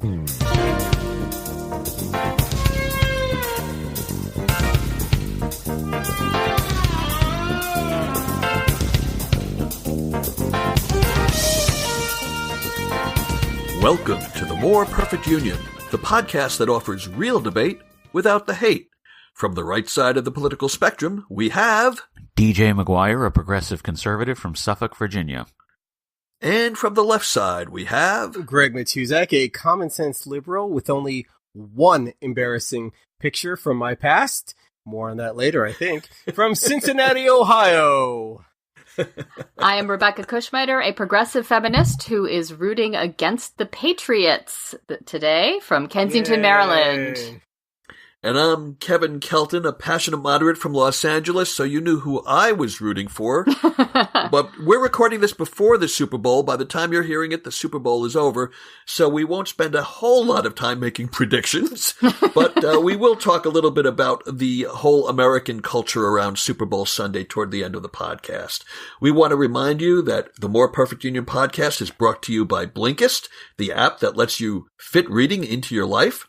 Welcome to the More Perfect Union, the podcast that offers real debate without the hate. From the right side of the political spectrum, we have DJ McGuire, a progressive conservative from Suffolk, Virginia. And from the left side, we have Greg Matuzak, a common-sense liberal with only one embarrassing picture from my past. More on that later, I think. From Cincinnati, Ohio. I am Rebecca Kushmiter, a progressive feminist who is rooting against the Patriots today from Kensington, Maryland. And I'm Kevin Kelton, a passionate moderate from Los Angeles, so you knew who I was rooting for. But we're recording this before the Super Bowl. By the time you're hearing it, the Super Bowl is over, so we won't spend a whole lot of time making predictions. But we will talk a little bit about the whole American culture around Super Bowl Sunday toward the end of the podcast. We want to remind you that the More Perfect Union podcast is brought to you by Blinkist, the app that lets you fit reading into your life.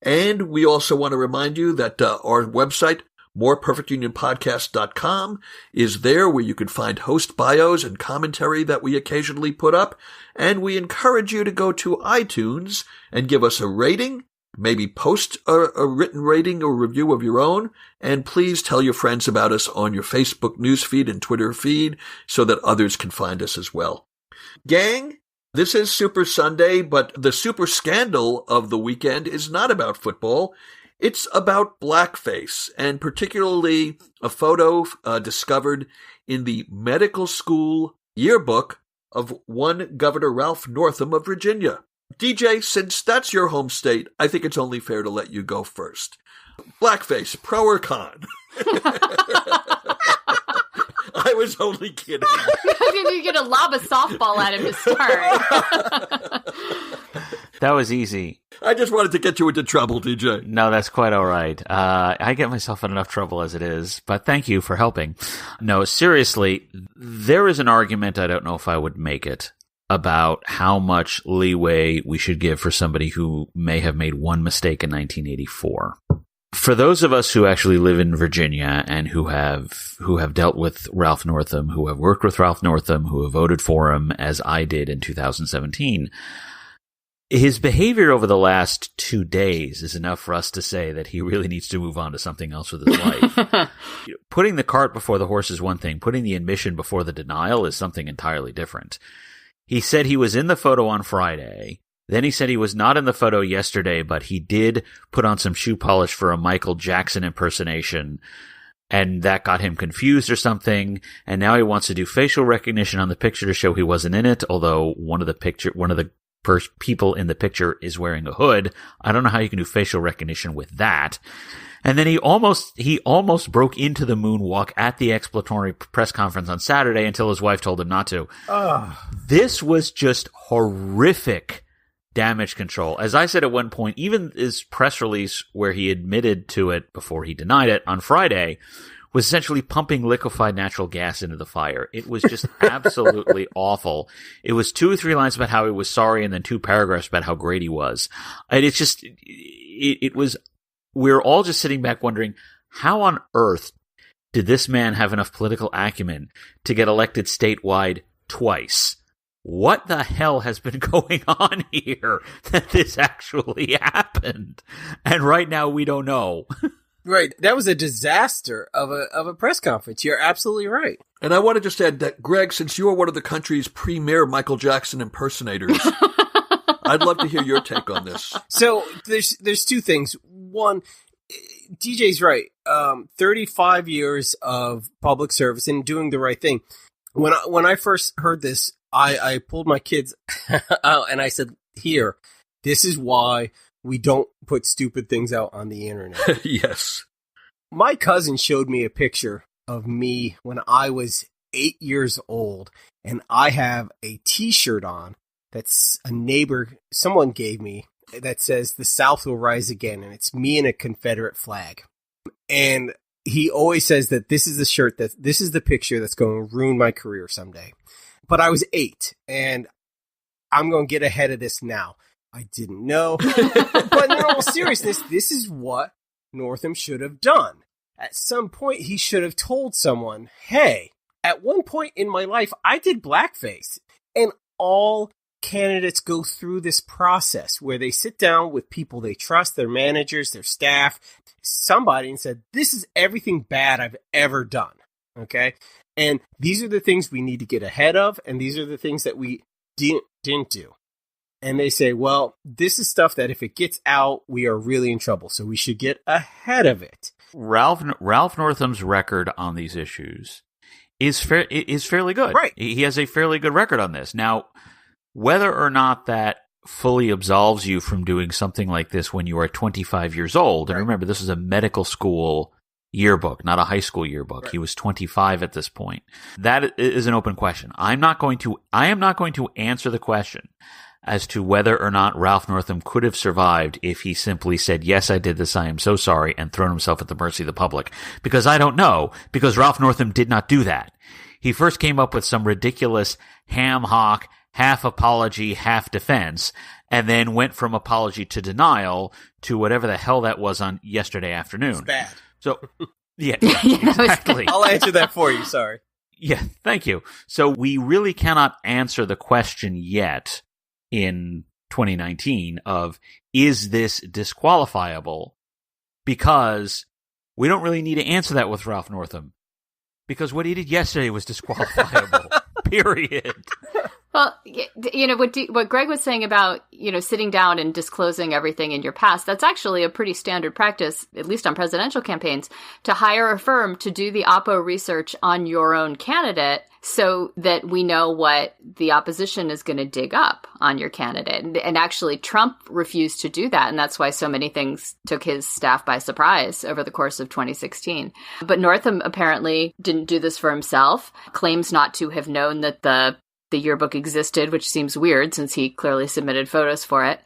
And we also want to remind you that our website, moreperfectunionpodcast.com, is there where you can find host bios and commentary that we occasionally put up. And we encourage you to go to iTunes and give us a rating, maybe post a written rating or review of your own. And please tell your friends about us on your Facebook newsfeed and Twitter feed so that others can find us as well. Gang, this is Super Sunday, but the super scandal of the weekend is not about football. It's about blackface, and particularly a photo discovered in the medical school yearbook of one Governor Ralph Northam of Virginia. DJ, since that's your home state, I think it's only fair to let you go first. Blackface, pro or con? I was only kidding. You're going to lob a softball at him to start. That was easy. I just wanted to get you into trouble, DJ. No, that's quite all right. I get myself in enough trouble as it is, but thank you for helping. No, seriously, there is an argument, I don't know if I would make it, about how much leeway we should give for somebody who may have made one mistake in 1984. For those of us who actually live in Virginia and who have dealt with Ralph Northam, who have worked with Ralph Northam, who have voted for him, as I did in 2017, his behavior over the last 2 days is enough for us to say that he really needs to move on to something else with his life. Putting the cart before the horse is one thing. Putting the admission before the denial is something entirely different. He said he was in the photo on Friday. Then he said he was not in the photo yesterday, but he did put on some shoe polish for a Michael Jackson impersonation, and that got him confused or something. And now he wants to do facial recognition on the picture to show he wasn't in it, although one of the people in the picture is wearing a hood. I don't know how you can do facial recognition with that. And then he almost broke into the moonwalk at the explanatory press conference on Saturday until his wife told him not to. This was just horrific damage control. As I said at one point, even his press release where he admitted to it before he denied it on Friday was essentially pumping liquefied natural gas into the fire. It was just absolutely awful. It was 2 or 3 lines about how he was sorry and then 2 paragraphs about how great he was. And it's just, it was, we're all just sitting back wondering, how on earth did this man have enough political acumen to get elected statewide twice? What the hell has been going on here that this actually happened? And right now we don't know. Right. That was a disaster of a press conference. You're absolutely right. And I want to just add that, Greg, since you are one of the country's premier Michael Jackson impersonators, I'd love to hear your take on this. So there's 2 things. One, DJ's right. 35 years of public service and doing the right thing. When I first heard this, I pulled my kids out and I said, here, this is why we don't put stupid things out on the internet. Yes. My cousin showed me a picture of me when I was 8 years old, and I have a T-shirt on that's a neighbor, someone gave me, that says the South will rise again, and it's me in a Confederate flag. And he always says that this is the picture that's going to ruin my career someday. But I was 8, and I'm going to get ahead of this now. I didn't know. But in all seriousness, this is what Northam should have done. At some point, he should have told someone, hey, at one point in my life, I did blackface. And all candidates go through this process where they sit down with people they trust, their managers, their staff, somebody, and said, this is everything bad I've ever done. Okay? And these are the things we need to get ahead of, and these are the things that we didn't do. And they say, well, this is stuff that if it gets out, we are really in trouble, so we should get ahead of it. Ralph Northam's record on these issues is fairly good. Right. He has a fairly good record on this. Now, whether or not that fully absolves you from doing something like this when you are 25 years old, and remember, this is a medical school yearbook, not a high school yearbook. Right. He was 25 at this point. That is an open question. I am not going to answer the question as to whether or not Ralph Northam could have survived if he simply said, yes, I did this, I am so sorry, and thrown himself at the mercy of the public. Because I don't know, because Ralph Northam did not do that. He first came up with some ridiculous ham-hock, half apology, half defense, and then went from apology to denial to whatever the hell that was on yesterday afternoon. It's bad. So, yeah, exactly. I'll answer that for you, sorry. Yeah, thank you. So we really cannot answer the question yet in 2019 of, is this disqualifiable? Because we don't really need to answer that with Ralph Northam. Because what he did yesterday was disqualifiable. Period. Well, what Greg was saying about, sitting down and disclosing everything in your past, that's actually a pretty standard practice, at least on presidential campaigns, to hire a firm to do the oppo research on your own candidate so that we know what the opposition is going to dig up on your candidate. And actually, Trump refused to do that. And that's why so many things took his staff by surprise over the course of 2016. But Northam apparently didn't do this for himself, claims not to have known that the yearbook existed, which seems weird since he clearly submitted photos for it.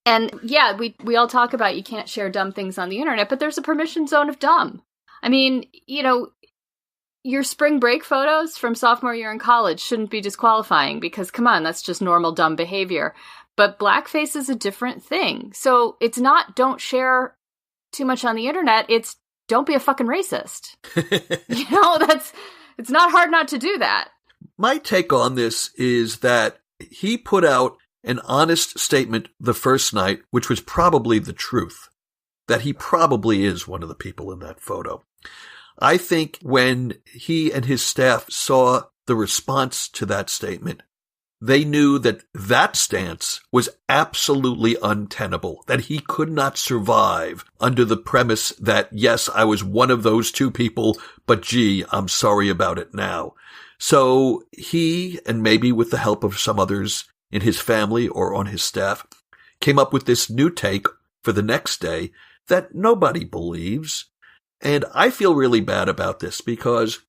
And yeah, we all talk about you can't share dumb things on the internet, but there's a permission zone of dumb. I mean, your spring break photos from sophomore year in college shouldn't be disqualifying because, come on, that's just normal dumb behavior. But blackface is a different thing. So it's not don't share too much on the internet. It's don't be a fucking racist. It's not hard not to do that. My take on this is that he put out an honest statement the first night, which was probably the truth, that he probably is one of the people in that photo. I think when he and his staff saw the response to that statement, they knew that that stance was absolutely untenable, that he could not survive under the premise that, yes, I was one of those two people, but gee, I'm sorry about it now. So he, and maybe with the help of some others in his family or on his staff, came up with this new take for the next day that nobody believes. And I feel really bad about this because,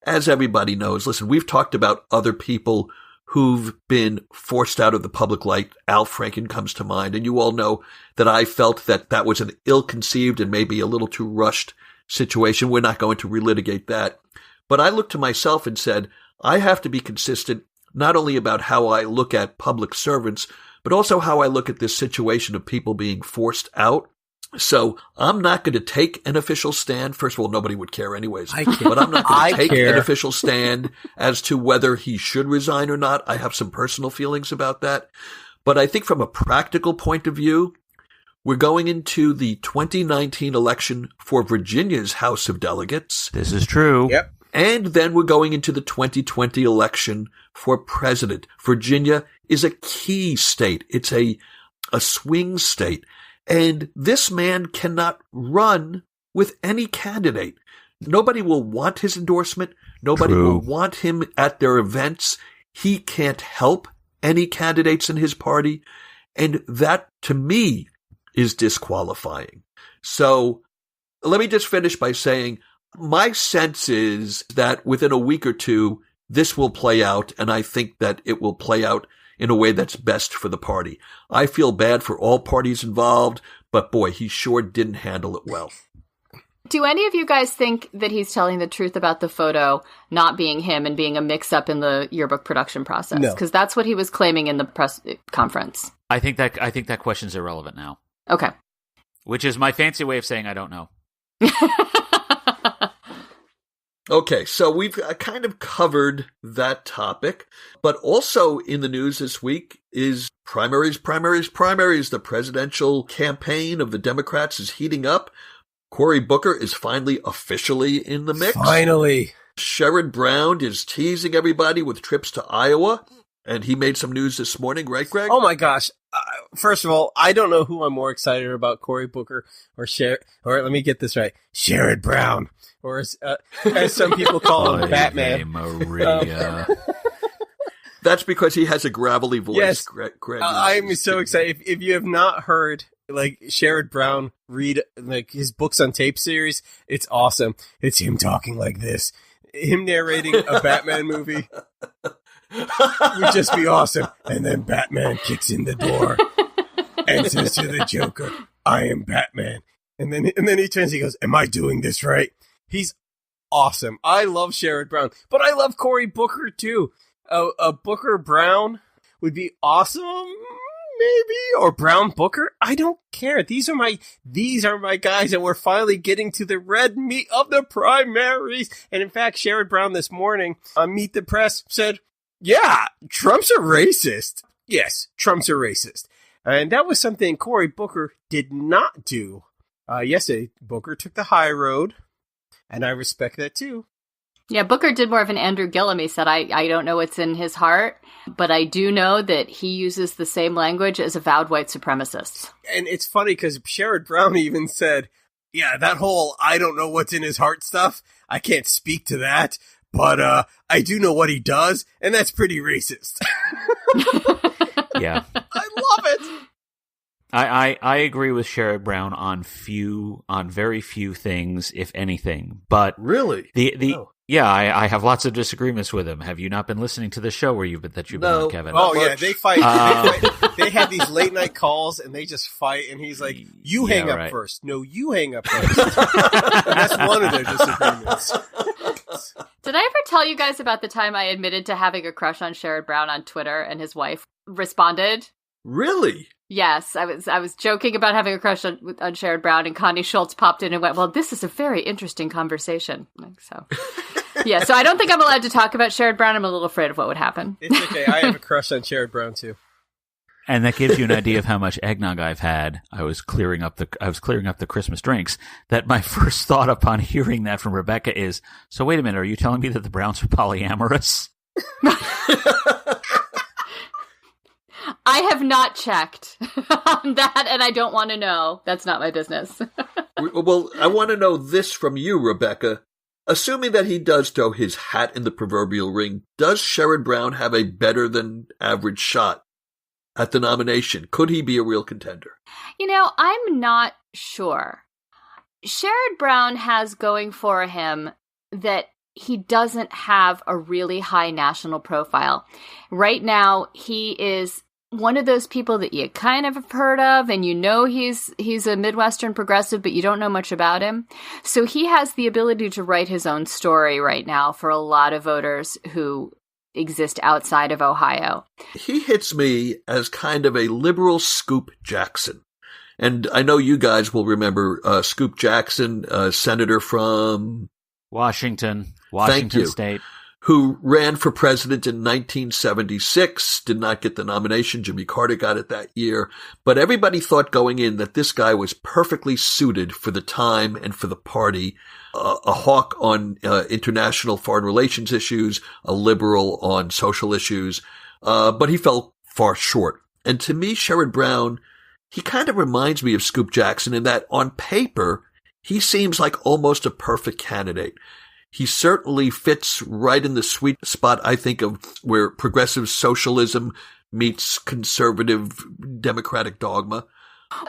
as everybody knows, listen, we've talked about other people who've been forced out of the public light. Al Franken comes to mind, and you all know that I felt that that was an ill-conceived and maybe a little too rushed situation. We're not going to relitigate that. But I looked to myself and said, I have to be consistent not only about how I look at public servants, but also how I look at this situation of people being forced out. So I'm not going to take an official stand. First of all, nobody would care anyways. But I'm not going to take an official stand as to whether he should resign or not. I have some personal feelings about that. But I think from a practical point of view, we're going into the 2019 election for Virginia's House of Delegates. This is true. Yep. And then we're going into the 2020 election for president. Virginia is a key state. It's a swing state. And this man cannot run with any candidate. Nobody will want his endorsement. Nobody will want him at their events. He can't help any candidates in his party. And that, to me, is disqualifying. So let me just finish by saying my sense is that within a week or two, this will play out, and I think that it will play out in a way that's best for the party. I feel bad for all parties involved, but boy, he sure didn't handle it well. Do any of you guys think that he's telling the truth about the photo not being him and being a mix-up in the yearbook production process? No. Because that's what he was claiming in the press conference. I think that question's irrelevant now. Okay. Which is my fancy way of saying I don't know. Okay, so we've kind of covered that topic, but also in the news this week is primaries. The presidential campaign of the Democrats is heating up. Cory Booker is finally officially in the mix. Finally. Sherrod Brown is teasing everybody with trips to Iowa, and he made some news this morning, right, Greg? Oh my gosh. First of all, I don't know who I'm more excited about, Cory Booker or let me get this right, Sherrod Brown, or as some people call him, Batman. Maria. That's because he has a gravelly voice. Yes, Greg I'm so excited. If you have not heard Sherrod Brown read his books on tape series, it's awesome. It's him talking like this, him narrating a Batman movie. Would just be awesome. And then Batman kicks in the door and says to the Joker, "I am Batman." And then he turns, he goes, "Am I doing this right?" He's awesome. I love Sherrod Brown, but I love Cory Booker too. A Booker Brown would be awesome, maybe, or Brown Booker. I don't care. These are my guys, and we're finally getting to the red meat of the primaries. And in fact, Sherrod Brown this morning on Meet the Press said, "Yeah, Trump's a racist." Yes, Trump's a racist. And that was something Cory Booker did not do. Yesterday, Booker took the high road, and I respect that too. Yeah, Booker did more of an Andrew Gillum. He said, I don't know what's in his heart, but I do know that he uses the same language as avowed white supremacists. And it's funny because Sherrod Brown even said, yeah, that whole I don't know what's in his heart stuff, I can't speak to that, but I do know what he does, and that's pretty racist. Yeah. I love it. I agree with Sherrod Brown on very few things, if anything. But really, yeah, I have lots of disagreements with him. Have you not been listening to the show where you've been on, Kevin? Oh yeah, they fight. They have these late night calls and they just fight. And he's like, "You hang up first." No, you hang up first. And that's one of their disagreements. Did I ever tell you guys about the time I admitted to having a crush on Sherrod Brown on Twitter and his wife responded? Really? Yes, I was joking about having a crush on Sherrod Brown, and Connie Schultz popped in and went, "Well, this is a very interesting conversation." So, yeah, so I don't think I'm allowed to talk about Sherrod Brown. I'm a little afraid of what would happen. It's okay. I have a crush on Sherrod Brown too. And that gives you an idea of how much eggnog I've had. I was clearing up the Christmas drinks. That my first thought upon hearing that from Rebecca is, so wait a minute, are you telling me that the Browns are polyamorous? I have not checked on that, and I don't want to know. That's not my business. Well, I want to know this from you, Rebecca. Assuming that he does throw his hat in the proverbial ring, does Sherrod Brown have a better than average shot at the nomination? Could he be a real contender? I'm not sure. Sherrod Brown has going for him that he doesn't have a really high national profile. Right now, he is one of those people that you kind of have heard of, and he's a Midwestern progressive, but you don't know much about him. So he has the ability to write his own story right now for a lot of voters who exist outside of Ohio. He hits me as kind of a liberal Scoop Jackson. And I know you guys will remember Scoop Jackson, senator from Washington State, who ran for president in 1976, did not get the nomination. Jimmy Carter got it that year. But everybody thought going in that this guy was perfectly suited for the time and for the party, a hawk on international foreign relations issues, a liberal on social issues. But he fell far short. And to me, Sherrod Brown, he kind of reminds me of Scoop Jackson in that on paper, he seems like almost a perfect candidate. He certainly fits right in the sweet spot, I think, of where progressive socialism meets conservative democratic dogma.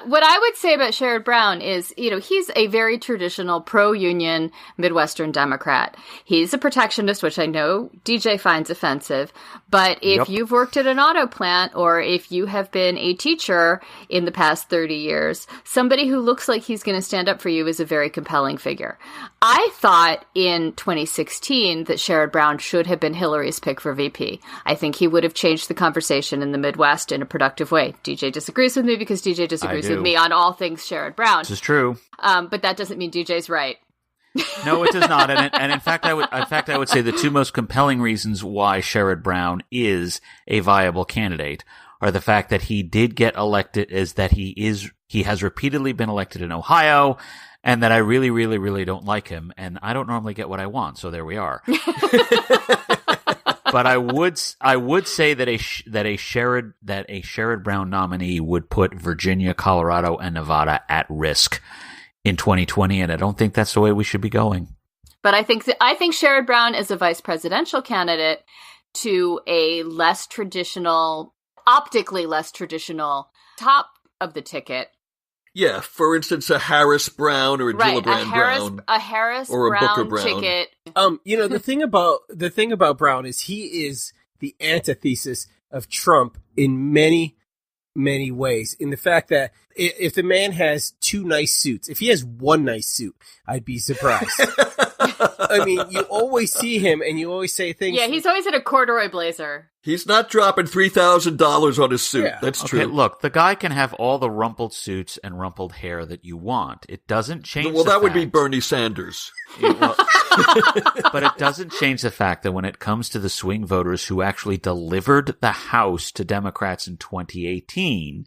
What I would say about Sherrod Brown is, he's a very traditional pro-union Midwestern Democrat. He's a protectionist, which I know DJ finds offensive. But if you've worked at an auto plant or if you have been a teacher in the past 30 years, somebody who looks like he's going to stand up for you is a very compelling figure. I thought in 2016 that Sherrod Brown should have been Hillary's pick for VP. I think he would have changed the conversation in the Midwest in a productive way. DJ disagrees with me because DJ disagrees with me on all things Sherrod Brown. This is true. But that doesn't mean DJ's right. No, it does not. And in fact, I would say the two most compelling reasons why Sherrod Brown is a viable candidate are the fact that he did get elected, is that he has repeatedly been elected in Ohio, and that I really, really, really don't like him, and I don't normally get what I want, so there we are. But I would say that a Sherrod Brown nominee would put Virginia, Colorado, and Nevada at risk in 2020, and I don't think that's the way we should be going. But I think Sherrod Brown is a vice presidential candidate to a less traditional, optically less traditional top of the ticket. Yeah, for instance, a Harris Brown or a Gillibrand Brown, a Harris or Brown a Booker Brown ticket. The thing about Brown is he is the antithesis of Trump in many, many ways. In the fact that if the man has two nice suits, if he has one nice suit, I'd be surprised. I mean, you always see him and you always say things. Yeah, he's always in a corduroy blazer. He's not dropping $3,000 on his suit. Yeah. That's true. Okay, look, the guy can have all the rumpled suits and rumpled hair that you want. It doesn't change Well, that would be Bernie Sanders. But it doesn't change the fact that when it comes to the swing voters who actually delivered the House to Democrats in 2018,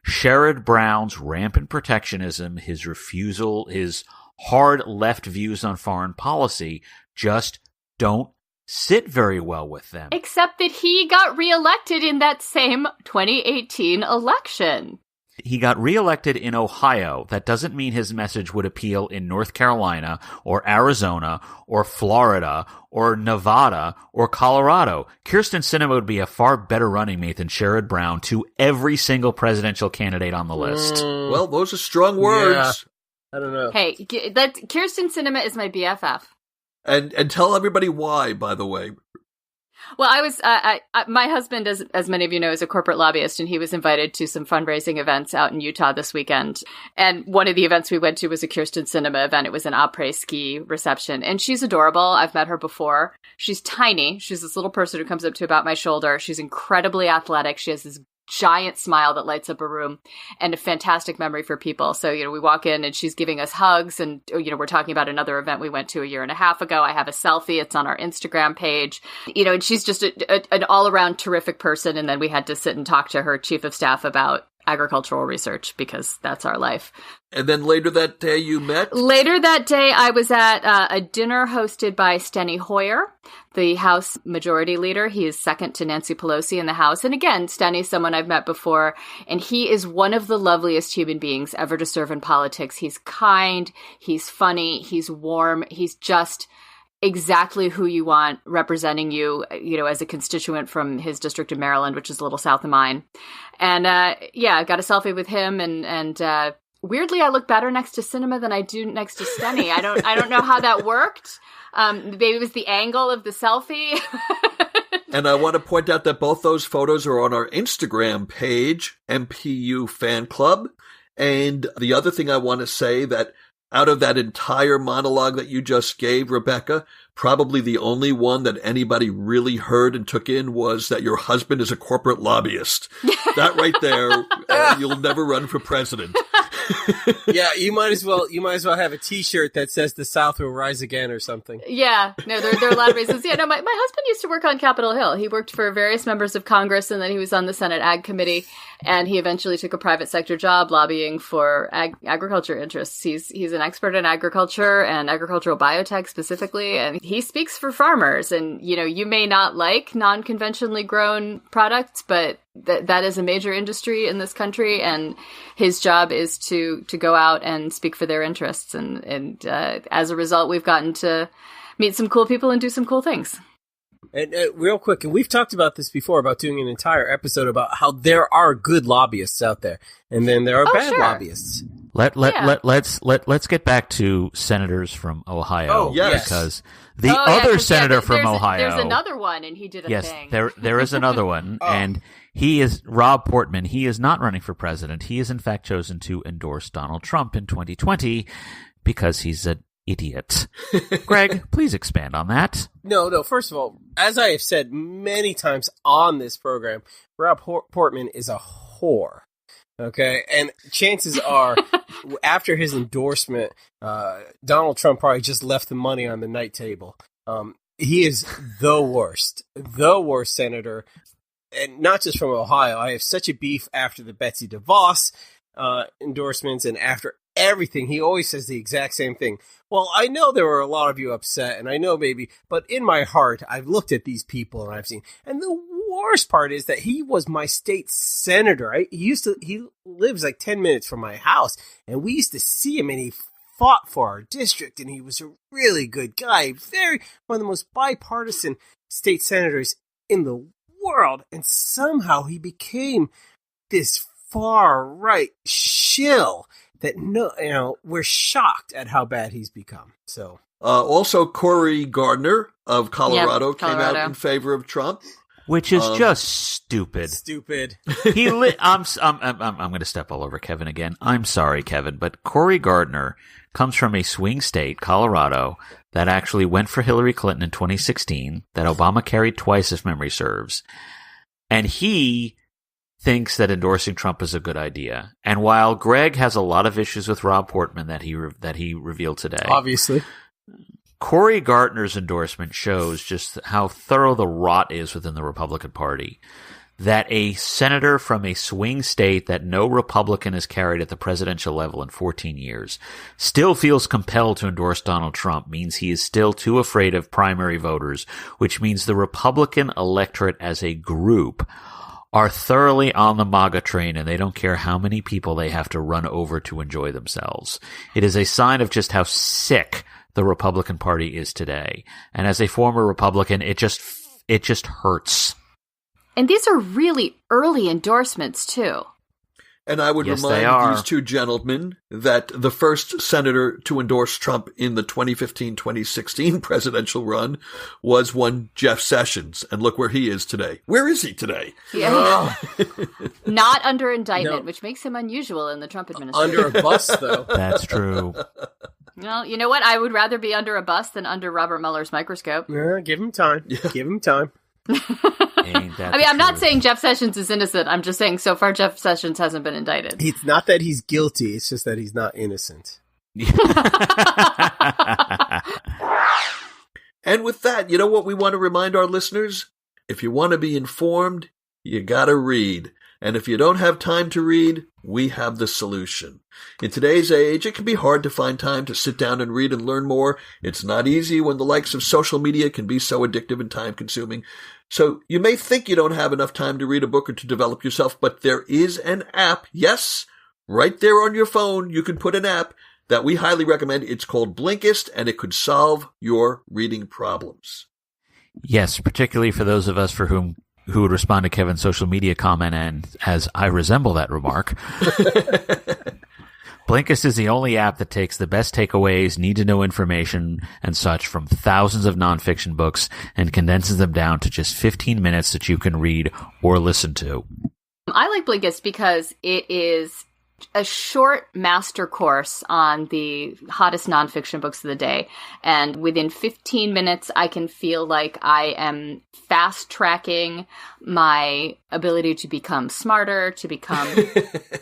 Sherrod Brown's rampant protectionism, his refusal, his hard left views on foreign policy just don't sit very well with them. Except that he got reelected in that same 2018 election. He got reelected in Ohio. That doesn't mean his message would appeal in North Carolina or Arizona or Florida or Nevada or Colorado. Kyrsten Sinema would be a far better running mate than Sherrod Brown to every single presidential candidate on the list. Well, those are strong words. Yeah. I don't know. Hey, Kyrsten Sinema is my BFF. And tell everybody why, by the way. Well, my husband, as many of you know, is a corporate lobbyist, and he was invited to some fundraising events out in Utah this weekend. And one of the events we went to was a Kyrsten Sinema event. It was an après-ski reception, and she's adorable. I've met her before. She's tiny. She's this little person who comes up to about my shoulder. She's incredibly athletic. She has this giant smile that lights up a room and a fantastic memory for people. So, we walk in and she's giving us hugs and, we're talking about another event we went to a year and a half ago. I have a selfie. It's on our Instagram page, and she's just an all around terrific person. And then we had to sit and talk to her chief of staff about agricultural research because that's our life. And then later that day you met? Later that day, I was at a dinner hosted by Steny Hoyer, the House Majority Leader. He is second to Nancy Pelosi in the House. And again, Steny's someone I've met before, and he is one of the loveliest human beings ever to serve in politics. He's kind, he's funny, he's warm, he's just exactly who you want representing you, as a constituent from his district of Maryland, which is a little south of mine. And, I got a selfie with him and weirdly, I look better next to Sinema than I do next to Steny. I don't know how that worked. Maybe it was the angle of the selfie. And I want to point out that both those photos are on our Instagram page, MPU Fan Club. And the other thing I want to say that out of that entire monologue that you just gave, Rebecca, probably the only one that anybody really heard and took in was that your husband is a corporate lobbyist. That right there, you'll never run for president. Yeah, you might as well have a T-shirt that says "The South will rise again" or something. Yeah, no, there are a lot of reasons. Yeah, no, my husband used to work on Capitol Hill. He worked for various members of Congress, and then he was on the Senate Ag Committee, and he eventually took a private sector job lobbying for agriculture interests. He's an expert in agriculture and agricultural biotech specifically, and he speaks for farmers. And you may not like non-conventionally grown products, but that is a major industry in this country, and his job is to go out and speak for their interests. And as a result, we've gotten to meet some cool people and do some cool things. And real quick, and we've talked about this before, about doing an entire episode about how there are good lobbyists out there, and then there are bad lobbyists. Let's get back to senators from Ohio. Oh, yes. Because the other senator from Ohio. There's another one, and he did a thing. Yes, there is another one, and he is Rob Portman. He is not running for president. He is in fact chosen to endorse Donald Trump in 2020 because he's an idiot. Greg, please expand on that. No. First of all, as I have said many times on this program, Rob Portman is a whore. Okay, and chances are, after his endorsement, Donald Trump probably just left the money on the night table. He is the worst senator, and not just from Ohio. I have such a beef after the Betsy DeVos endorsements, and after everything, he always says the exact same thing. Well, I know there were a lot of you upset, and I know maybe, but in my heart, I've looked at these people and I've seen, and the worst part is that he was my state senator. He lives like 10 minutes from my house, and we used to see him, and he fought for our district, and he was a really good guy, one of the most bipartisan state senators in the world, and somehow he became this far right shill that we're shocked at how bad he's become. So also Cory Gardner of Colorado came out in favor of Trump, which is just stupid. I'm going to step all over Kevin again. I'm sorry, Kevin, but Cory Gardner comes from a swing state, Colorado, that actually went for Hillary Clinton in 2016, that Obama carried twice, if memory serves, and he thinks that endorsing Trump is a good idea. And while Greg has a lot of issues with Rob Portman that he revealed today, obviously, Cory Gardner's endorsement shows just how thorough the rot is within the Republican Party. That a senator from a swing state that no Republican has carried at the presidential level in 14 years still feels compelled to endorse Donald Trump means he is still too afraid of primary voters, which means the Republican electorate as a group are thoroughly on the MAGA train, and they don't care how many people they have to run over to enjoy themselves. It is a sign of just how sick the Republican Party is today. And as a former Republican, it just hurts. And these are really early endorsements, too. And I would remind these two gentlemen that the first senator to endorse Trump in the 2015-2016 presidential run was one Jeff Sessions. And look where he is today. Where is he today? Yeah. Not under indictment, which makes him unusual in the Trump administration. Under a bus, though. That's true. Well, you know what? I would rather be under a bus than under Robert Mueller's microscope. Yeah, give him time. Yeah. Give him time. I'm not saying Jeff Sessions is innocent. I'm just saying so far Jeff Sessions hasn't been indicted. It's not that he's guilty. It's just that he's not innocent. And with that, you know what we want to remind our listeners? If you want to be informed, you got to read. And if you don't have time to read, we have the solution. In today's age, it can be hard to find time to sit down and read and learn more. It's not easy when the likes of social media can be so addictive and time-consuming. So you may think you don't have enough time to read a book or to develop yourself, but there is an app. Yes, right there on your phone, you can put an app that we highly recommend. It's called Blinkist, and it could solve your reading problems. Yes, particularly for those of us who would respond to Kevin's social media comment, and as I resemble that remark. Blinkist is the only app that takes the best takeaways, need-to-know information, and such from thousands of nonfiction books and condenses them down to just 15 minutes that you can read or listen to. I like Blinkist because it is a short master course on the hottest nonfiction books of the day. And within 15 minutes, I can feel like I am fast-tracking my ability to become smarter, to become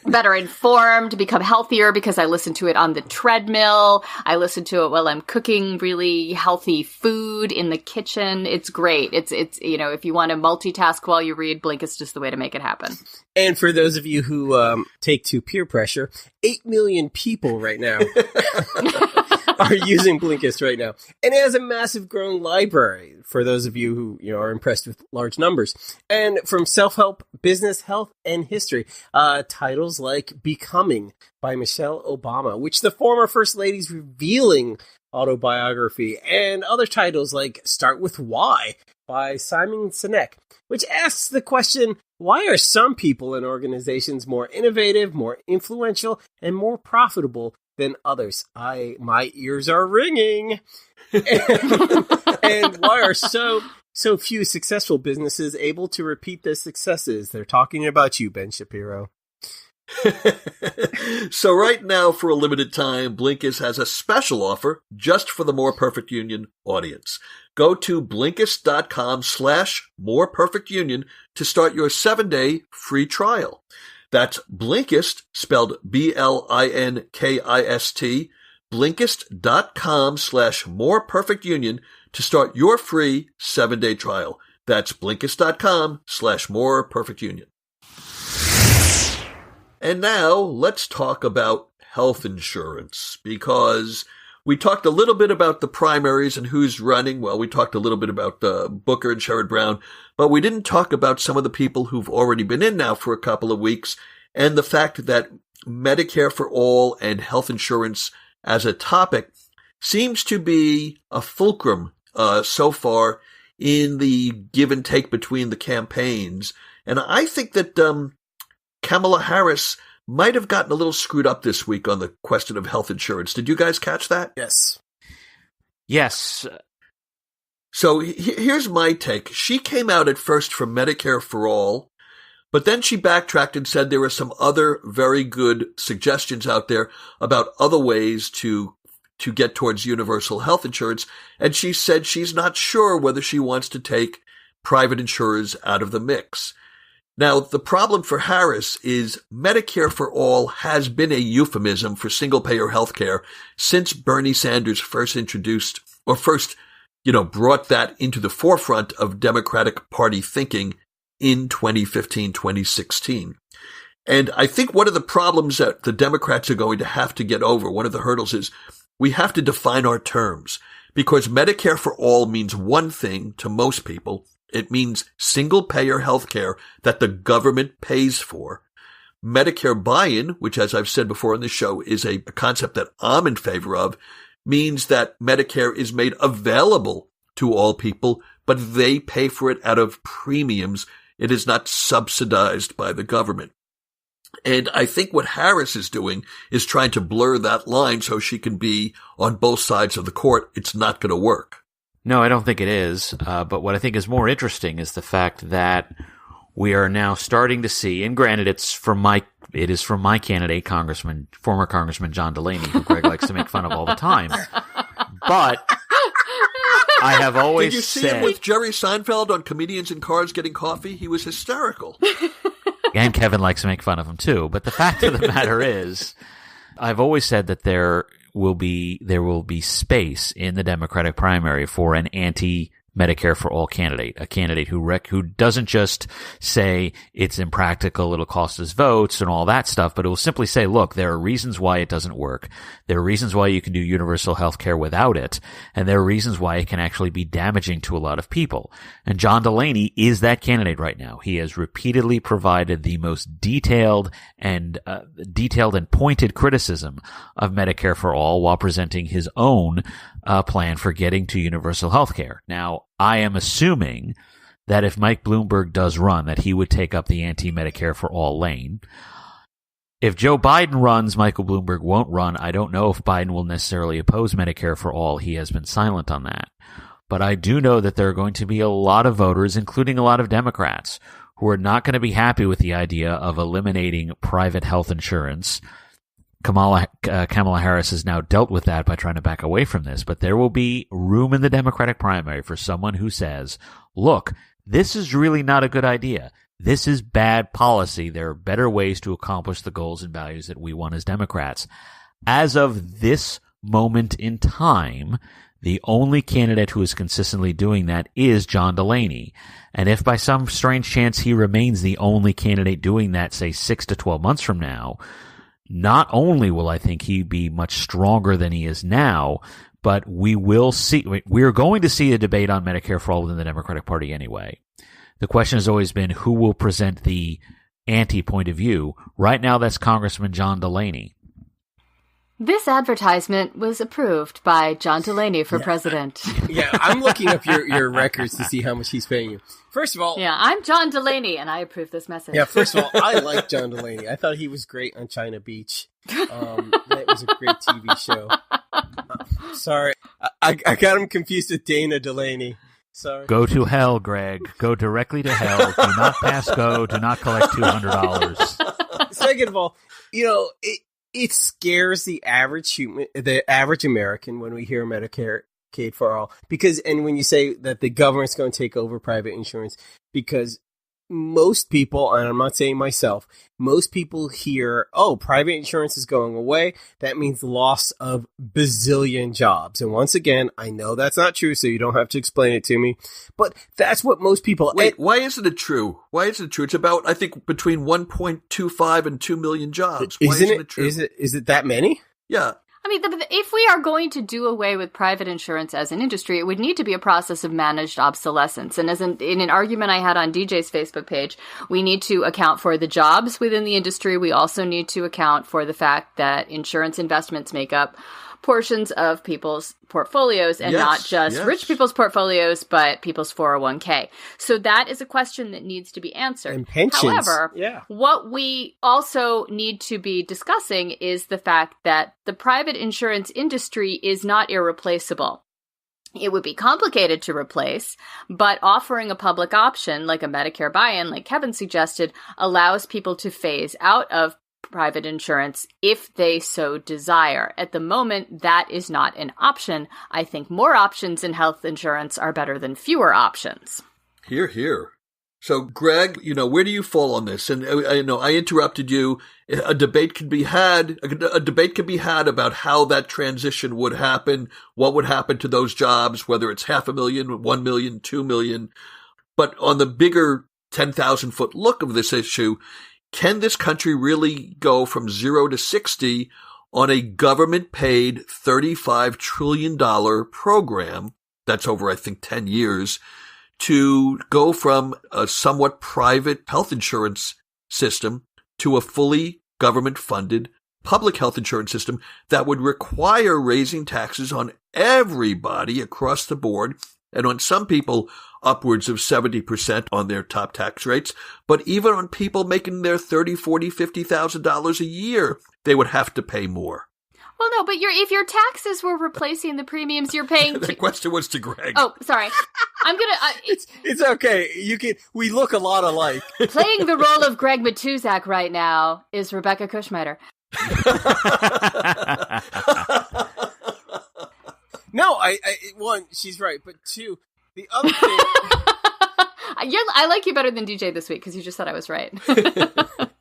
better informed, to become healthier because I listen to it on the treadmill. I listen to it while I'm cooking really healthy food in the kitchen. It's great. It's if you want to multitask while you read, Blinkist is the way to make it happen. And for those of you who take to peer pressure, 8 million people right now are using Blinkist right now. And it has a massive growing library for those of you who are impressed with large numbers. And from self-help, business, health, and history, titles like Becoming by Michelle Obama, which the former First Lady's revealing autobiography, and other titles like Start With Why, by Simon Sinek, which asks the question, why are some people and organizations more innovative, more influential, and more profitable than others? My ears are ringing. And why are so few successful businesses able to repeat their successes? They're talking about you, Ben Shapiro. So right now, for a limited time, Blinkist has a special offer just for the More Perfect Union audience. Go to Blinkist.com/moreperfectunion to start your 7-day free trial. That's Blinkist, spelled Blinkist, Blinkist.com/moreperfectunion to start your free 7-day trial. That's Blinkist.com/moreperfectunion. And now let's talk about health insurance, because we talked a little bit about the primaries and who's running. Well, we talked a little bit about Booker and Sherrod Brown, but we didn't talk about some of the people who've already been in now for a couple of weeks, and the fact that Medicare for All and health insurance as a topic seems to be a fulcrum so far in the give and take between the campaigns. And I think that Kamala Harris might have gotten a little screwed up this week on the question of health insurance. Did you guys catch that? Yes. Yes. So here's my take. She came out at first for Medicare for All, but then she backtracked and said there were some other very good suggestions out there about other ways to get towards universal health insurance. And she said she's not sure whether she wants to take private insurers out of the mix. Now, the problem for Harris is Medicare for All has been a euphemism for single-payer health care since Bernie Sanders first brought that into the forefront of Democratic Party thinking in 2015, 2016. And I think one of the problems that the Democrats are going to have to get over, one of the hurdles, is we have to define our terms, because Medicare for All means one thing to most people. It means single-payer health care that the government pays for. Medicare buy-in, which, as I've said before on this show, is a concept that I'm in favor of, means that Medicare is made available to all people, but they pay for it out of premiums. It is not subsidized by the government. And I think what Harris is doing is trying to blur that line so she can be on both sides of the court. It's not going to work. No, I don't think it is. But what I think is more interesting is the fact that we are now starting to see, and granted, it is from my candidate, former Congressman John Delaney, who Greg likes to make fun of all the time. But I have always Did you see him with Jerry Seinfeld on Comedians in Cars Getting Coffee? He was hysterical. And Kevin likes to make fun of him too. But the fact of the matter is, I've always said that there will be space in the Democratic primary for an anti-Medicare for All candidate, a candidate who doesn't just say it's impractical, it'll cost us votes and all that stuff, but it will simply say, look, there are reasons why it doesn't work. There are reasons why you can do universal health care without it, and there are reasons why it can actually be damaging to a lot of people. And John Delaney is that candidate right now. He has repeatedly provided the most detailed and pointed criticism of Medicare for All while presenting his own plan for getting to universal health care. Now, I am assuming that if Mike Bloomberg does run, that he would take up the anti-Medicare for All lane. If Joe Biden runs, Michael Bloomberg won't run. I don't know if Biden will necessarily oppose Medicare for All. He has been silent on that. But I do know that there are going to be a lot of voters, including a lot of Democrats, who are not going to be happy with the idea of eliminating private health insurance. Kamala Harris has now dealt with that by trying to back away from this, but there will be room in the Democratic primary for someone who says, look, this is really not a good idea. This is bad policy. There are better ways to accomplish the goals and values that we want as Democrats. As of this moment in time, the only candidate who is consistently doing that is John Delaney. And if by some strange chance he remains the only candidate doing that, say 6 to 12 months from now, not only will I think he be much stronger than he is now, but we're going to see a debate on Medicare for All within the Democratic Party anyway. The question has always been who will present the anti-point of view. Right now, that's Congressman John Delaney. This advertisement was approved by John Delaney for president. Yeah, I'm looking up your records to see how much he's paying you. First of all... Yeah, I'm John Delaney, and I approve this message. Yeah, first of all, I like John Delaney. I thought he was great on China Beach. That was a great TV show. Sorry, I got him confused with Dana Delaney. Sorry. Go to hell, Greg. Go directly to hell. Do not pass go. Do not collect $200. Second of all, it scares the average American when we hear Medicare for All, and when you say that the government's going to take over private insurance, because most people, and I'm not saying myself, most people hear, oh, private insurance is going away. That means loss of bazillion jobs. And once again, I know that's not true, so you don't have to explain it to me. But that's what most people... Wait, why isn't it true? Why isn't it true? It's about, I think, between 1.25 and 2 million jobs. Why isn't it true? Is it that many? Yeah. I mean, if we are going to do away with private insurance as an industry, it would need to be a process of managed obsolescence. And in an argument I had on DJ's Facebook page, we need to account for the jobs within the industry. We also need to account for the fact that insurance investments make up portions of people's portfolios, and not just rich people's portfolios, but people's 401k. So that is a question that needs to be answered. And pensions. However, what we also need to be discussing is the fact that the private insurance industry is not irreplaceable. It would be complicated to replace, but offering a public option like a Medicare buy-in, like Kevin suggested, allows people to phase out of private insurance if they so desire. At the moment, that is not an option. I think more options in health insurance are better than fewer options. Hear, hear. So, Greg, where do you fall on this? And I interrupted you. A debate can be had. A debate can be had about how that transition would happen, what would happen to those jobs, whether it's 500,000, 1 million, 2 million. But on the bigger 10,000-foot look of this issue, can this country really go from 0 to 60 on a government-paid $35 trillion program, that's over, I think, 10 years, to go from a somewhat private health insurance system to a fully government-funded public health insurance system that would require raising taxes on everybody across the board, and on some people, upwards of 70% on their top tax rates. But even on people making their $30,000, $40,000, $50,000 a year, they would have to pay more. Well, no, but if your taxes were replacing the premiums you're paying... The question was to Greg. Oh, sorry. I'm going to... It's okay. We look a lot alike. Playing the role of Greg Matuzak right now is Rebecca Kushmiter. No, one, she's right, but two, the other thing... I like you better than DJ this week, because you just said I was right.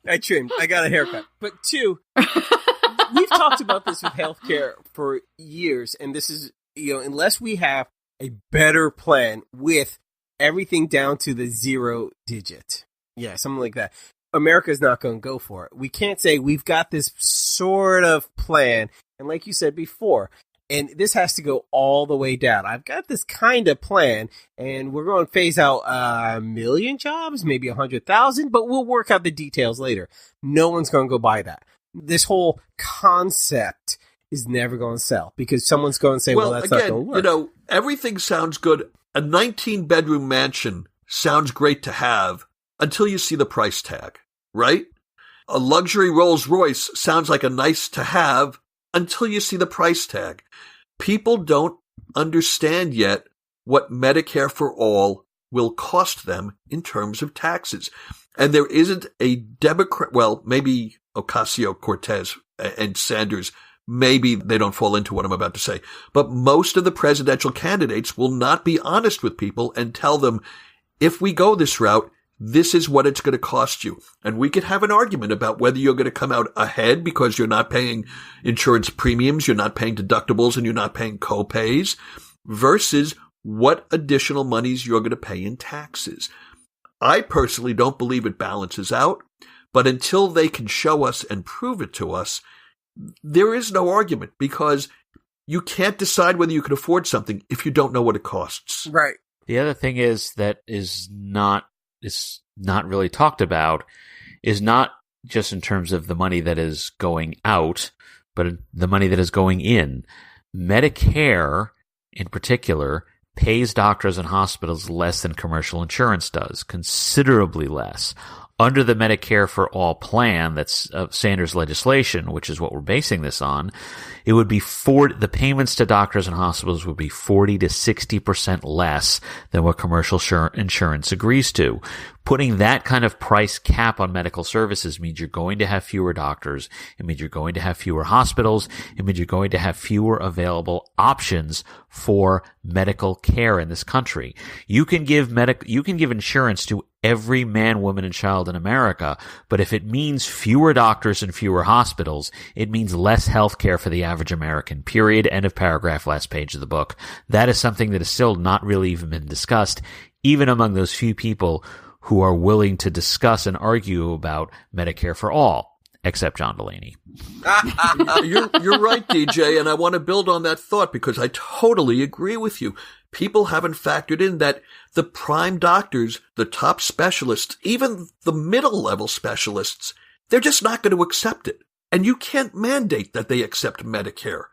I trimmed. I got a haircut. But two, we've talked about this with healthcare for years, and this is, unless we have a better plan with everything down to the 0 digit, something like that, America's not going to go for it. We can't say we've got this sort of plan, and like you said before, and this has to go all the way down. I've got this kind of plan, and we're going to phase out 1 million jobs, maybe 100,000, but we'll work out the details later. No one's going to go buy that. This whole concept is never going to sell, because someone's going to say, well, that's not going to work. Everything sounds good. A 19-bedroom mansion sounds great to have until you see the price tag, right? A luxury Rolls Royce sounds like a nice to have until you see the price tag. People don't understand yet what Medicare for All will cost them in terms of taxes. And there isn't a Democrat, well, maybe Ocasio-Cortez and Sanders, maybe they don't fall into what I'm about to say, but most of the presidential candidates will not be honest with people and tell them, if we go this route, this is what it's going to cost you. And we could have an argument about whether you're going to come out ahead because you're not paying insurance premiums, you're not paying deductibles, and you're not paying co-pays, versus what additional monies you're going to pay in taxes. I personally don't believe it balances out, but until they can show us and prove it to us, there is no argument, because you can't decide whether you can afford something if you don't know what it costs. Right. The other thing is that is not really talked about is not just in terms of the money that is going out, but the money that is going in. Medicare, in particular, pays doctors and hospitals less than commercial insurance does, considerably less. Under the Medicare For All plan, that's Sanders legislation, which is what we're basing this on, it would be the payments to doctors and hospitals would be 40 to 60% less than what commercial insurance agrees to. Putting that kind of price cap on medical services means you're going to have fewer doctors. It means you're going to have fewer hospitals. It means you're going to have fewer available options for medical care in this country. You can give insurance to every man, woman, and child in America, but if it means fewer doctors and fewer hospitals, it means less health care for the average American, period, end of paragraph, last page of the book. That is something that is still not really even been discussed, even among those few people who are willing to discuss and argue about Medicare for All, except John Delaney. You're right, DJ, and I want to build on that thought because I totally agree with you. People haven't factored in that the prime doctors, the top specialists, even the middle-level specialists, they're just not going to accept it. And you can't mandate that they accept Medicare.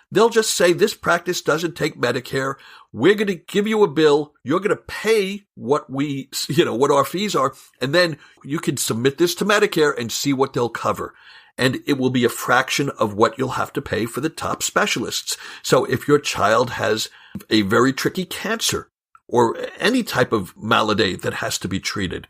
They'll just say this practice doesn't take Medicare. We're going to give you a bill. You're going to pay what what our fees are. And then you can submit this to Medicare and see what they'll cover. And it will be a fraction of what you'll have to pay for the top specialists. So if your child has a very tricky cancer or any type of malady that has to be treated,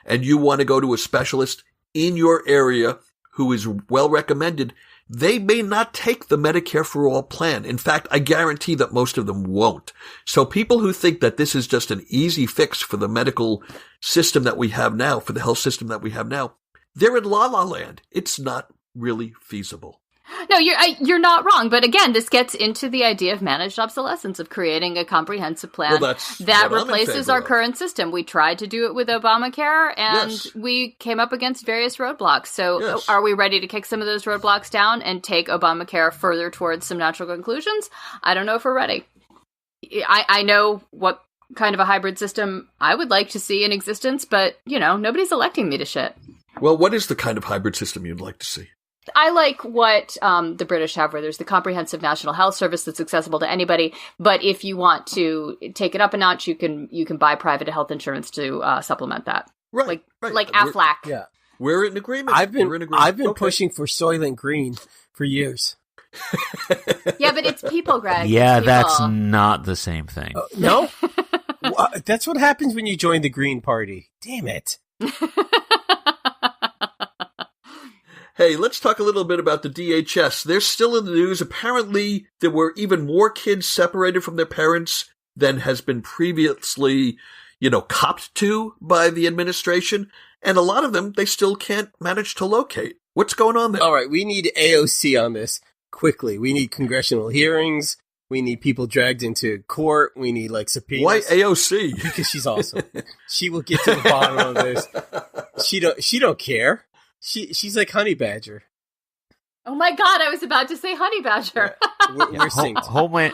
and you want to go to a specialist in your area who is well recommended, they may not take the Medicare for All plan. In fact, I guarantee that most of them won't. So people who think that this is just an easy fix for the medical system that we have now, for the health system that we have now, they're in la-la land. It's not really feasible. No, you're not wrong. But again, this gets into the idea of managed obsolescence, of creating a comprehensive plan that replaces our current system. We tried to do it with Obamacare, and we came up against various roadblocks. So are we ready to kick some of those roadblocks down and take Obamacare further towards some natural conclusions? I don't know if we're ready. I know what kind of a hybrid system I would like to see in existence, but, nobody's electing me to shit. Well, what is the kind of hybrid system you'd like to see? I like what the British have, where there's the comprehensive national health service that's accessible to anybody. But if you want to take it up a notch, you can buy private health insurance to supplement that. Right, like Aflac. We're in agreement. I've been pushing for Soylent Green for years. Yeah, but it's people, Greg. Yeah, that's not the same thing. No? That's what happens when you join the Green Party. Damn it. Hey, let's talk a little bit about the DHS. They're still in the news. Apparently, there were even more kids separated from their parents than has been previously, copped to by the administration. And a lot of them, they still can't manage to locate. What's going on there? All right, we need AOC on this quickly. We need congressional hearings. We need people dragged into court. We need, subpoenas. Why AOC? Because she's awesome. She will get to the bottom of this. She don't care. She's like Honey Badger. Oh my God, I was about to say Honey Badger. We're synced.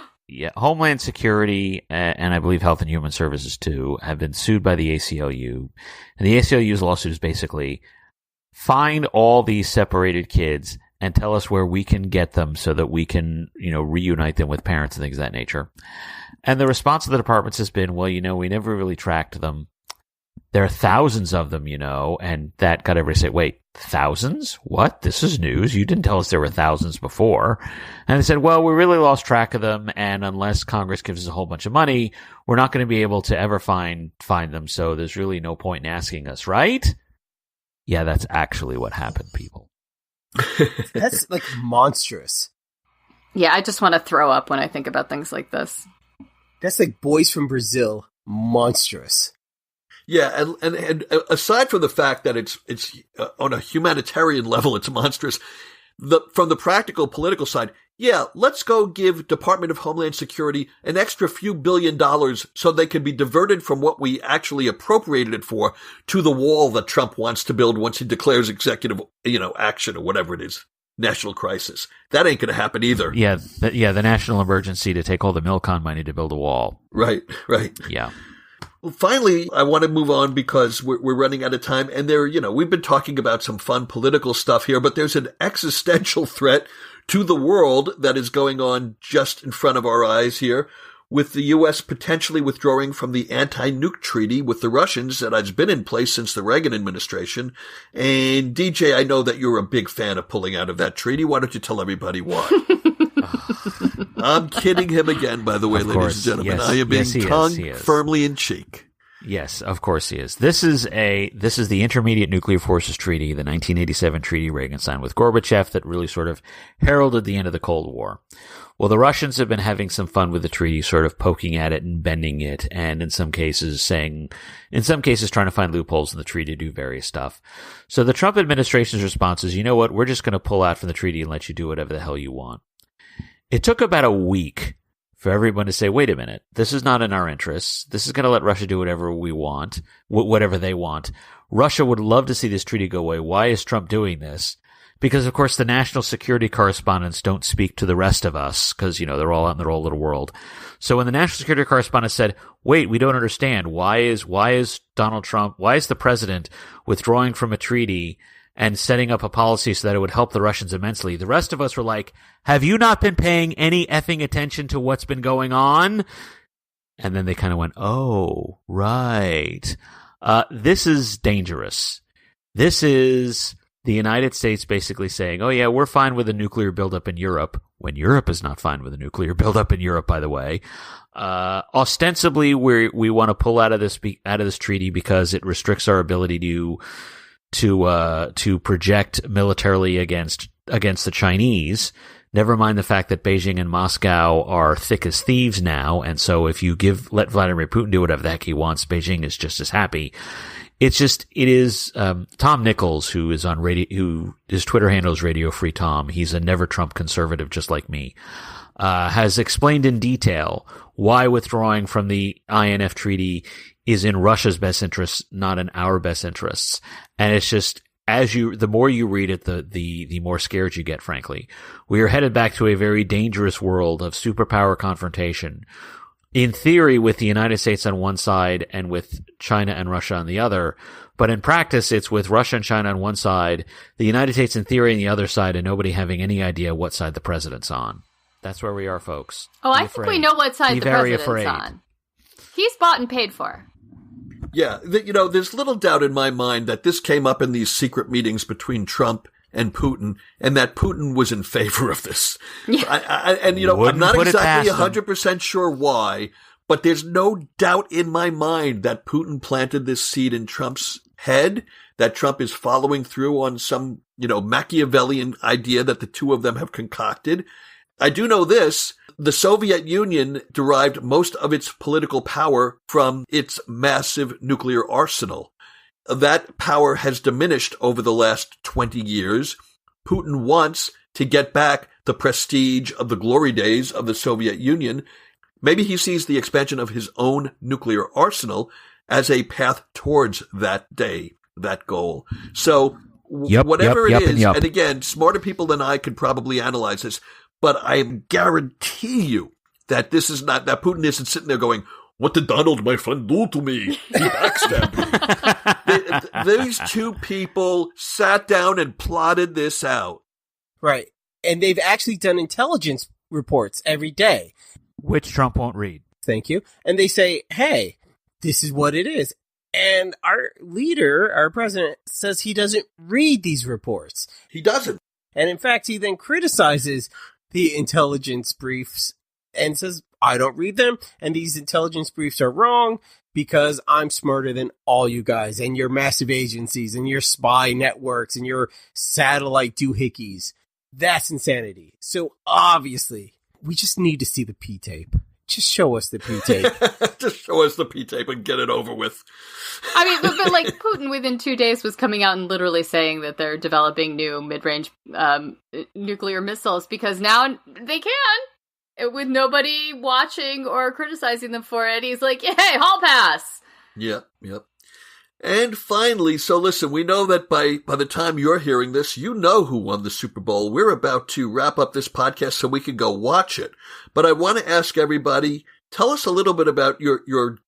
Homeland Security and I believe Health and Human Services too have been sued by the ACLU. And the ACLU's lawsuit is basically find all these separated kids and tell us where we can get them so that we can, reunite them with parents and things of that nature. And the response of the departments has been, well, we never really tracked them. There are thousands of them, and that got everybody to say, wait, thousands? What? This is news. You didn't tell us there were thousands before. And they said, well, we really lost track of them, and unless Congress gives us a whole bunch of money, we're not going to be able to ever find them, so there's really no point in asking us, right? Yeah, that's actually what happened, people. That's, monstrous. Yeah, I just want to throw up when I think about things like this. That's like Boys from Brazil. Monstrous. Yeah, and aside from the fact that it's on a humanitarian level, it's monstrous. From the practical political side, let's go give Department of Homeland Security an extra few $1 billion so they can be diverted from what we actually appropriated it for to the wall that Trump wants to build once he declares executive, action or whatever it is, national crisis. That ain't going to happen either. Yeah, the national emergency to take all the Milcon money to build a wall. Right. Yeah. Well, finally, I want to move on because we're running out of time. And we've been talking about some fun political stuff here, but there's an existential threat to the world that is going on just in front of our eyes here, with the U.S. potentially withdrawing from the anti-nuke treaty with the Russians that has been in place since the Reagan administration. And DJ, I know that you're a big fan of pulling out of that treaty. Why don't you tell everybody why? I'm kidding him again, by the way, ladies and gentlemen. Yes. I am being tongue firmly in cheek. Yes, of course he is. This is the Intermediate Nuclear Forces Treaty, the 1987 treaty Reagan signed with Gorbachev that really sort of heralded the end of the Cold War. Well, the Russians have been having some fun with the treaty, sort of poking at it and bending it, and in some cases trying to find loopholes in the treaty to do various stuff. So the Trump administration's response is, you know what, we're just going to pull out from the treaty and let you do whatever the hell you want. It took about a week for everyone to say, wait a minute, this is not in our interests. This is going to let Russia do whatever we want, whatever they want. Russia would love to see this treaty go away. Why is Trump doing this? Because, of course, the national security correspondents don't speak to the rest of us because, they're all out in their own little world. So when the national security correspondent said, wait, we don't understand. Why is Donald Trump, why is the president withdrawing from a treaty and setting up a policy so that it would help the Russians immensely? The rest of us were like, have you not been paying any effing attention to what's been going on? And then they kind of went, oh, right. This is dangerous. This is the United States basically saying, oh yeah, we're fine with a nuclear buildup in Europe, when Europe is not fine with a nuclear buildup in Europe, by the way. Ostensibly, we want to pull out of this treaty because it restricts our ability to project militarily against the Chinese. Never mind the fact that Beijing and Moscow are thick as thieves now, and so if you let Vladimir Putin do whatever the heck he wants, Beijing is just as happy. Tom Nichols, who is on radio, his Twitter handle is Radio Free Tom. He's a never Trump conservative just like me, has explained in detail why withdrawing from the INF treaty is in Russia's best interests, not in our best interests. And it's just, the more you read it, the more scared you get, frankly. We are headed back to a very dangerous world of superpower confrontation. In theory, with the United States on one side and with China and Russia on the other. But in practice, it's with Russia and China on one side, the United States in theory on the other side, and nobody having any idea what side the president's on. That's where we are, folks. Oh, I think we know what side the president's on. He's bought and paid for. Yeah, there's little doubt in my mind that this came up in these secret meetings between Trump and Putin, and that Putin was in favor of this. Yeah. I'm not exactly 100% sure why, but there's no doubt in my mind that Putin planted this seed in Trump's head, that Trump is following through on some, Machiavellian idea that the two of them have concocted. I do know this. The Soviet Union derived most of its political power from its massive nuclear arsenal. That power has diminished over the last 20 years. Putin wants to get back the prestige of the glory days of the Soviet Union. Maybe he sees the expansion of his own nuclear arsenal as a path towards that day, that goal. So whatever it is, and again, smarter people than I could probably analyze this, but I guarantee you that this is not, that Putin isn't sitting there going, what did Donald, my friend, do to me? He backstabbed me. These two people sat down and plotted this out. Right. And they've actually done intelligence reports every day. Which Trump won't read. Thank you. And they say, hey, this is what it is. And our leader, our president, says he doesn't read these reports. He doesn't. And in fact, he then criticizes the intelligence briefs and says, I don't read them, and these intelligence briefs are wrong because I'm smarter than all you guys and your massive agencies and your spy networks and your satellite doohickeys. That's insanity. So obviously, we just need to see the P-tape. Just show us the P-tape. Just show us the P-tape and get it over with. I mean, but like Putin within 2 days was coming out and literally saying that they're developing new mid-range nuclear missiles because now they can. With nobody watching or criticizing them for it, he's like, hey, hall pass. Yep. And finally, so listen, we know that by the time you're hearing this, you know who won the Super Bowl. We're about to wrap up this podcast so we can go watch it. But I want to ask everybody, tell us a little bit about your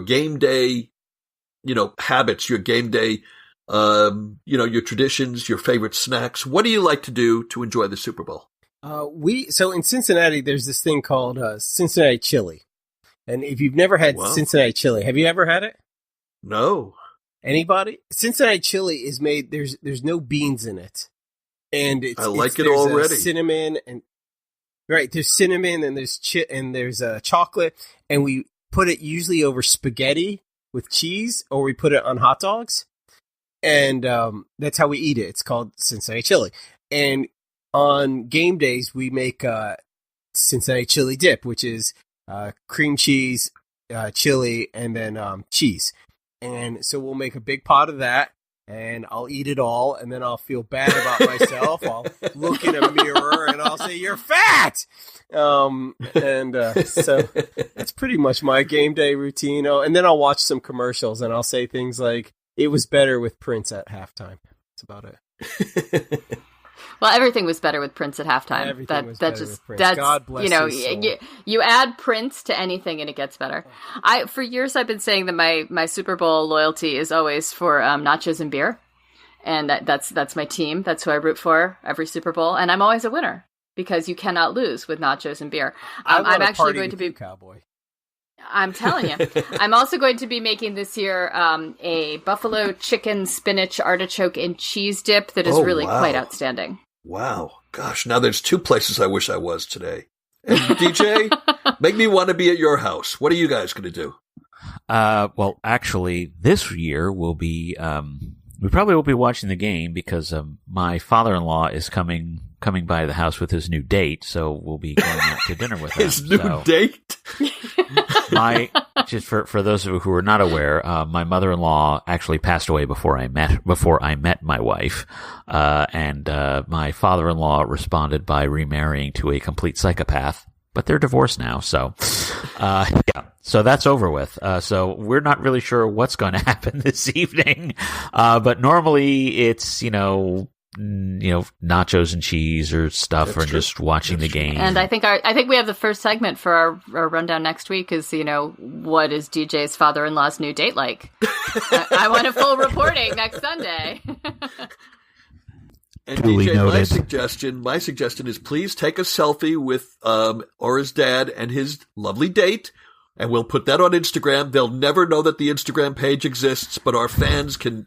game day, habits, your game day, your traditions, your favorite snacks. What do you like to do to enjoy the Super Bowl? So in Cincinnati, there's this thing called Cincinnati chili. And if you've never had Cincinnati chili, have you ever had it? No. Anybody? Cincinnati chili is made, there's no beans in it. And I like it already. Cinnamon and right, there's cinnamon and there's chocolate, and we put it usually over spaghetti with cheese, or we put it on hot dogs. And that's how we eat it. It's called Cincinnati chili. And on game days, we make Cincinnati chili dip, which is cream cheese, chili, and then cheese. And so we'll make a big pot of that, and I'll eat it all, and then I'll feel bad about myself. I'll look in a mirror, and I'll say, "You're fat!" So that's pretty much my game day routine. Oh, and then I'll watch some commercials, and I'll say things like, "It was better with Prince at halftime." That's about it. Well, everything was better with Prince at halftime. Everything was better with Prince. God bless his soul. You add Prince to anything and it gets better. For years I've been saying that my Super Bowl loyalty is always for nachos and beer, and that's my team. That's who I root for every Super Bowl, and I'm always a winner because you cannot lose with nachos and beer. I'm actually going to be cowboy. I'm telling you. I'm also going to be making this year a buffalo chicken spinach artichoke and cheese dip that is really quite outstanding. Wow. Gosh, now there's 2 places I wish I was today. And DJ, make me want to be at your house. What are you guys going to do? Well, actually, this year we'll be, we probably will be watching the game because my father-in-law is coming by the house with his new date, so we'll be going out to dinner with him. His new date? Just for those of you who are not aware, my mother-in-law actually passed away before I met my wife, and my father-in-law responded by remarrying to a complete psychopath. But they're divorced now, so so that's over with. So we're not really sure what's going to happen this evening, but normally it's nachos and cheese or stuff, or just watching the game. And I think we have the first segment for our rundown next week is, what is DJ's father-in-law's new date like? I want a full reporting next Sunday. And DJ, my suggestion is please take a selfie with Aura's dad and his lovely date, and we'll put that on Instagram. They'll never know that the Instagram page exists, but our fans can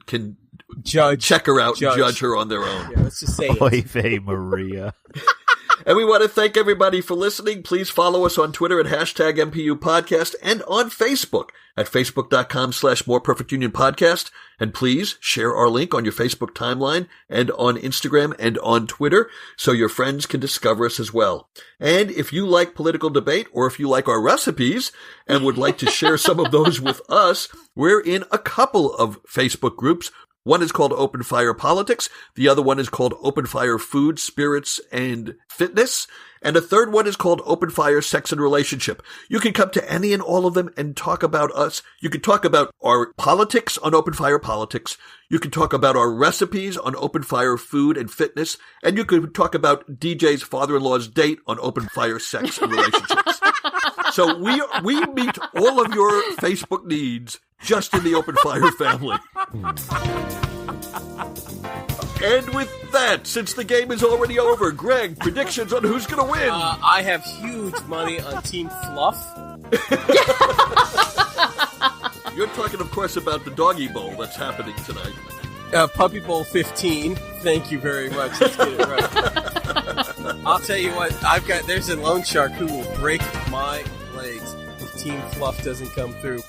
check her out and judge her on their own. Yeah, let's just say Oy vey Maria. And we want to thank everybody for listening. Please follow us on Twitter at #MPU Podcast and on Facebook at facebook.com/More Perfect Union Podcast. And please share our link on your Facebook timeline and on Instagram and on Twitter so your friends can discover us as well. And if you like political debate, or if you like our recipes and would like to share some of those with us, we're in a couple of Facebook groups. One is called Open Fire Politics. The other one is called Open Fire Food, Spirits, and Fitness. And a third one is called Open Fire Sex and Relationship. You can come to any and all of them and talk about us. You can talk about our politics on Open Fire Politics. You can talk about our recipes on Open Fire Food and Fitness. And you can talk about DJ's father-in-law's date on Open Fire Sex and Relationships. So we meet all of your Facebook needs just in the Open Fire family. And with that, since the game is already over, Greg, predictions on who's going to win? I have huge money on Team Fluff. You're talking, of course, about the Doggy Bowl that's happening tonight. Puppy Bowl 15. Thank you very much. Let's get it right. I'll tell you what, there's a loan shark who will break my legs if Team Fluff doesn't come through.